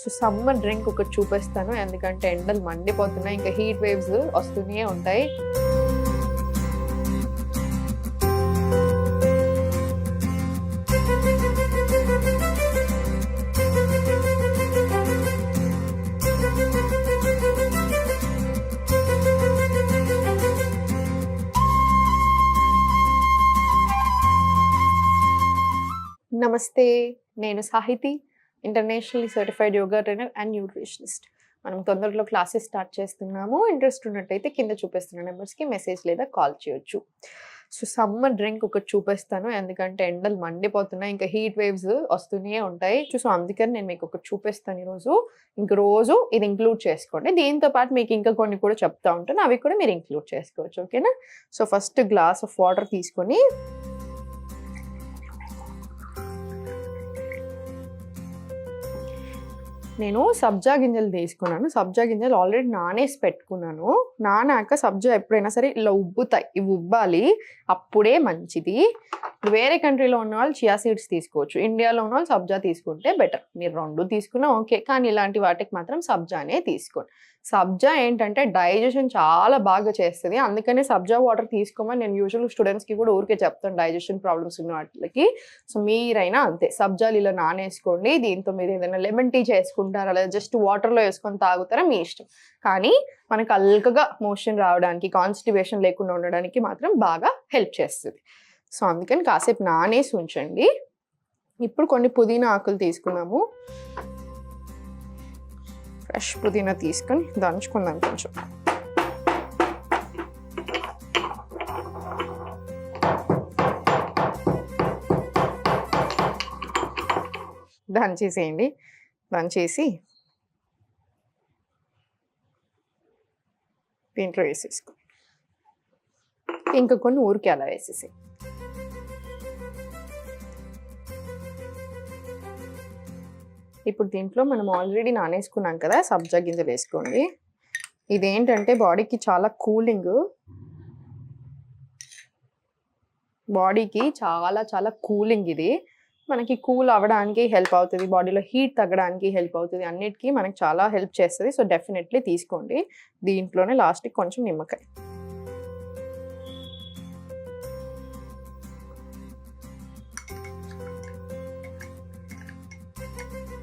So summer drink ఒకటి చూపిస్తాను, ఎందుకంటే ఎండలు మండిపోతున్నాయి, ఇంకా హీట్ వేవ్స్ వస్తూనే ఉంటాయి. నమస్తే, నేను Sahiti, internationally certified yoga trainer and nutritionist. మనం తొందరలో క్లాసెస్ స్టార్ట్ చేస్తున్నాము. ఇంట్రెస్ట్ ఉన్నట్టయితే కింద చూపిస్తున్న నెంబర్స్కి మెసేజ్ లేదా కాల్ చేయొచ్చు. సో సమ్మర్ డ్రింక్ ఒకటి చూపిస్తాను, ఎందుకంటే ఎండలు మండిపోతున్నాయి, ఇంకా హీట్ వేవ్స్ వస్తూనే ఉంటాయి. సో అందుకని నేను మీకు ఒకటి చూపిస్తాను ఈరోజు. ఇంక రోజు ఇది ఇంక్లూడ్ చేసుకోండి. దీంతో పాటు మీకు ఇంకా కొన్ని కూడా చెప్తా ఉంటాను, అవి కూడా మీరు ఇంక్లూడ్ చేసుకోవచ్చు. ఓకేనా? So first glass of water తీసుకొని నేను సబ్జా గింజలు తీసుకున్నాను. సబ్జా గింజలు ఆల్రెడీ నానేసి పెట్టుకున్నాను. నానాక సబ్జా ఎప్పుడైనా సరే ఇలా ఉబ్బుతాయి, ఇవి ఉబ్బాలి, అప్పుడే మంచిది. వేరే కంట్రీలో ఉన్న వాళ్ళు చియా సీడ్స్ తీసుకోవచ్చు, ఇండియాలో ఉన్న వాళ్ళు సబ్జా తీసుకుంటే బెటర్. మీరు రెండు తీసుకున్నా ఓకే, కానీ ఇలాంటి వాటికి మాత్రం సబ్జానే తీసుకోండి. సబ్జా ఏంటంటే డైజెషన్ చాలా బాగా చేస్తుంది, అందుకనే సబ్జా వాటర్ తీసుకోమని నేను యూజువల్ స్టూడెంట్స్కి కూడా ఊరికే చెప్తాను, డైజెషన్ ప్రాబ్లమ్స్ ఉన్న వాటికి. సో మీరైనా అంతే, సబ్జాలు ఇలా నానేసుకోండి. దీంతో మీరు ఏదైనా లెమన్ టీ చేసుకుంటారా, లేదా జస్ట్ వాటర్లో వేసుకొని తాగుతారా మీ ఇష్టం. కానీ మనకు అల్కగా మోషన్ రావడానికి, కాన్స్టిపేషన్ లేకుండా ఉండడానికి మాత్రం బాగా హెల్ప్ చేస్తుంది. సో అందుకని కాసేపు నానేసి ఉంచండి. ఇప్పుడు కొన్ని పుదీనా ఆకులు తీసుకున్నాము. ఫ్రెష్ పుదీనా తీసుకొని దంచుకుందాం కొంచెం. దంచేసేయండి. దంచేసి దీంట్లో వేసేసుకో. ఇంకా కొన్ని ఊరికి అలా వేసేసి ఇప్పుడు దీంట్లో మనం ఆల్రెడీ నానేసుకున్నాం కదా సబ్జా గింజలు వేసుకోండి. ఇదేంటంటే బాడీకి చాలా కూలింగ్, బాడీకి చాలా చాలా కూలింగ్. ఇది మనకి కూల్ అవ్వడానికి హెల్ప్ అవుతుంది, బాడీలో హీట్ తగ్గడానికి హెల్ప్ అవుతుంది, అన్నిటికీ మనకి చాలా హెల్ప్ చేస్తుంది. సో డెఫినెట్లీ తీసుకోండి. దీంట్లోనే లాస్ట్కి కొంచెం నిమ్మకాయ.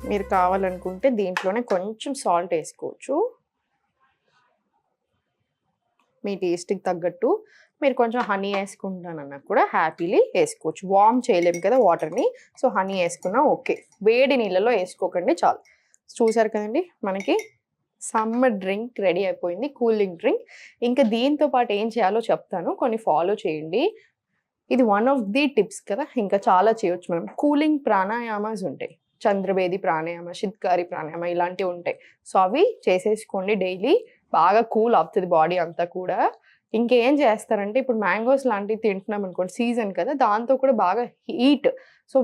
మీరు కావాలనుకుంటే దీంట్లోనే కొంచెం సాల్ట్ వేసుకోవచ్చు, మీ టేస్ట్కి తగ్గట్టు. మీరు కొంచెం హనీ వేసుకుంటానన్నా కూడా హ్యాపీలీ వేసుకోవచ్చు. వార్మ్ చేయలేము కదా వాటర్ని, సో హనీ వేసుకున్నా ఓకే. వేడి నీళ్ళలో వేసుకోకండి చాలు. చూసారు కదండి, మనకి సమ్మర్ డ్రింక్ రెడీ అయిపోయింది, కూలింగ్ డ్రింక్. ఇంకా దీంతో పాటు ఏం చేయాలో చెప్తాను, కొన్ని ఫాలో చేయండి. ఇది వన్ ఆఫ్ ది టిప్స్ కదా, ఇంకా చాలా చేయొచ్చు మనం. కూలింగ్ ప్రాణాయామాస్ ఉంటాయి, చంద్రభేది ప్రాణాయామ, శిత్కారి ప్రాణాయామ, ఇలాంటివి ఉంటాయి. సో అవి చేసేసుకోండి డైలీ, బాగా కూల్ అవుతుంది బాడీ అంతా కూడా. ఇంకేం చేస్తారంటే ఇప్పుడు మ్యాంగోస్ లాంటివి తింటున్నాం అనుకోండి, సీజన్ కదా, దాంతో కూడా బాగా హీట్. సో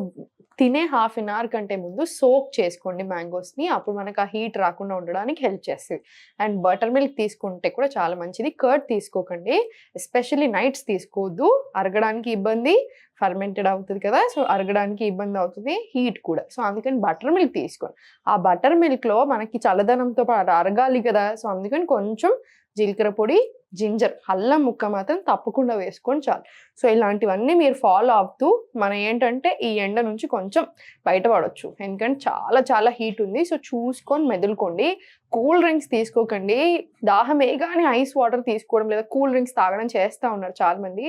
తినే హాఫ్ అన్ అవర్ కంటే ముందు సోక్ చేసుకోండి మ్యాంగోస్ని, అప్పుడు మనకు ఆ హీట్ రాకుండా ఉండడానికి హెల్ప్ చేస్తుంది. అండ్ బటర్ మిల్క్ తీసుకుంటే కూడా చాలా మంచిది. కర్డ్ తీసుకోకండి, ఎస్పెషల్లీ నైట్స్ తీసుకోవద్దు, అరగడానికి ఇబ్బంది, ఫర్మెంటెడ్ అవుతుంది కదా, సో అరగడానికి ఇబ్బంది అవుతుంది, హీట్ కూడా. సో అందుకని బటర్ మిల్క్ తీసుకోండి. ఆ బటర్ మిల్క్లో మనకి చల్లదనంతో పాటు అరగాలి కదా, సో అందుకని కొంచెం జీలకర్ర పొడి, జింజర్, అల్లం ముక్క మాత్రం తప్పకుండా వేసుకొని చాలు. సో ఇలాంటివన్నీ మీరు ఫాలో అవుతూ మనం ఏంటంటే ఈ ఎండ నుంచి కొంచెం బయటపడవచ్చు, ఎందుకంటే చాలా చాలా హీట్ ఉంది. సో చూసుకొని మెదులుకోండి. కూల్ డ్రింక్స్ తీసుకోకండి. దాహం వేయగానే ఐస్ వాటర్ తీసుకోవడం లేదా కూల్ డ్రింక్స్ తాగడం చేస్తూ ఉన్నారు చాలామంది.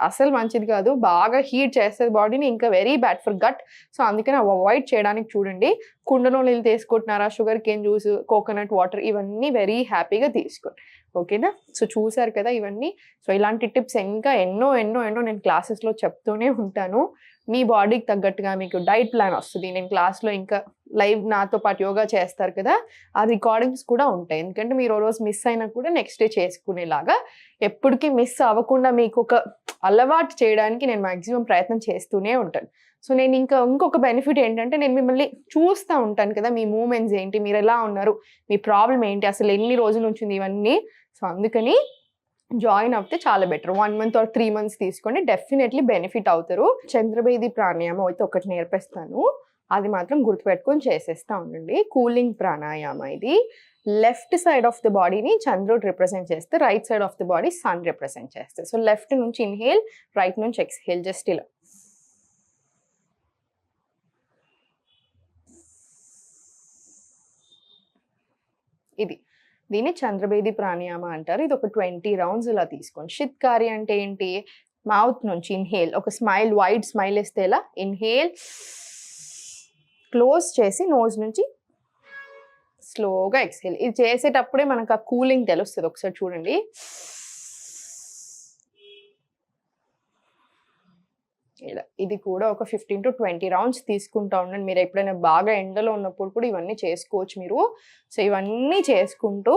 అసలు మంచిది కాదు, బాగా హీట్ చేస్తుంది బాడీని, ఇంకా very bad for gut. So అందుకని అవాయిడ్ చేయడానికి చూడండి. కుండలో నీళ్ళు తీసుకుంటున్నారా, sugar cane juice, coconut water, ఇవన్నీ వెరీ హ్యాపీగా తీసుకోండి. ఓకేనా? సో చూసారు కదా ఇవన్నీ. సో ఇలాంటి టిప్స్ ఇంకా ఎన్నో ఎన్నో ఎన్నో నేను క్లాసెస్లో చెప్తూనే ఉంటాను. మీ బాడీకి తగ్గట్టుగా మీకు డైట్ ప్లాన్ వస్తుంది. నేను క్లాస్లో ఇంకా లైవ్ నాతో పాటు యోగా చేస్తారు కదా, ఆ రికార్డింగ్స్ కూడా ఉంటాయి. ఎందుకంటే మీరు ఓ రోజు మిస్ అయినా కూడా నెక్స్ట్ డే చేసుకునేలాగా, ఎప్పటికీ మిస్ అవ్వకుండా మీకు ఒక అలవాటు చేయడానికి నేను మ్యాక్సిమం ప్రయత్నం చేస్తూనే ఉంటాను. సో నేను ఇంకొక బెనిఫిట్ ఏంటంటే, నేను మిమ్మల్ని చూస్తూ ఉంటాను కదా, మీ మూమెంట్స్ ఏంటి, మీరు ఎలా ఉన్నారు, మీ ప్రాబ్లం ఏంటి, అసలు ఎన్ని రోజుల నుంచి ఉంది ఇవన్నీ. సో అందుకని జాయిన్ అవుతే చాలా బెటర్. 1 month or 3 months తీసుకోండి, డెఫినెట్లీ బెనిఫిట్ అవుతారు. చంద్రభేది ప్రాణాయామం అయితే ఒకటి నేర్పిస్తాను. అది మాత్రం గుర్తుపెట్టుకొని చేసేస్తూ ఉండండి. కూలింగ్ ప్రాణాయామ ఇది. లెఫ్ట్ సైడ్ ఆఫ్ ద బాడీని చంద్రుడు రిప్రజెంట్ చేస్తే, right side of the body sun represent చేస్తే. సో లెఫ్ట్ నుంచి ఇన్హేల్, రైట్ నుంచి ఎక్స్హేల్, జస్ట్ ఇలా. ఇది దీన్ని చంద్రభేది ప్రాణాయామ అంటారు. ఇది ఒక 20 రౌండ్స్ ఇలా తీసుకోండి. షిత్కారి అంటే ఏంటి? మౌత్ నుంచి ఇన్హేల్, ఒక స్మైల్, వైడ్ స్మైల్ వేస్తే ఇలా ఇన్హేల్, క్లోజ్ చేసి నోజ్ నుంచి స్లోగా ఎక్స్హేల్. ఇది చేసేటప్పుడే మనకు ఆ కూలింగ్ తెలుస్తుంది. ఒకసారి చూడండి. ఇలా ఇది కూడా ఒక 15 to 20 రౌండ్స్ తీసుకుంటా ఉండండి. మీరు ఎప్పుడైనా బాగా ఎండలో ఉన్నప్పుడు కూడా ఇవన్నీ చేసుకోవచ్చు మీరు. సో ఇవన్నీ చేసుకుంటూ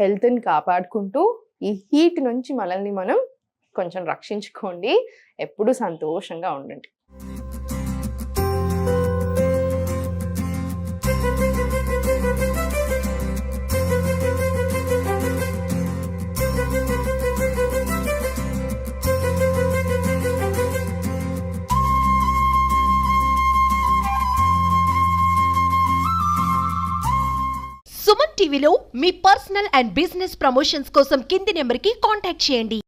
హెల్త్ని కాపాడుకుంటూ ఈ హీట్ నుంచి మనల్ని మనం కొంచెం రక్షించుకోండి. ఎప్పుడూ సంతోషంగా ఉండండి. సుమన్ టీవీలో మీ పర్సనల్ అండ్ బిజినెస్ ప్రమోషన్స్ కోసం కింది నెంబర్కి కాంటాక్ట్ చేయండి.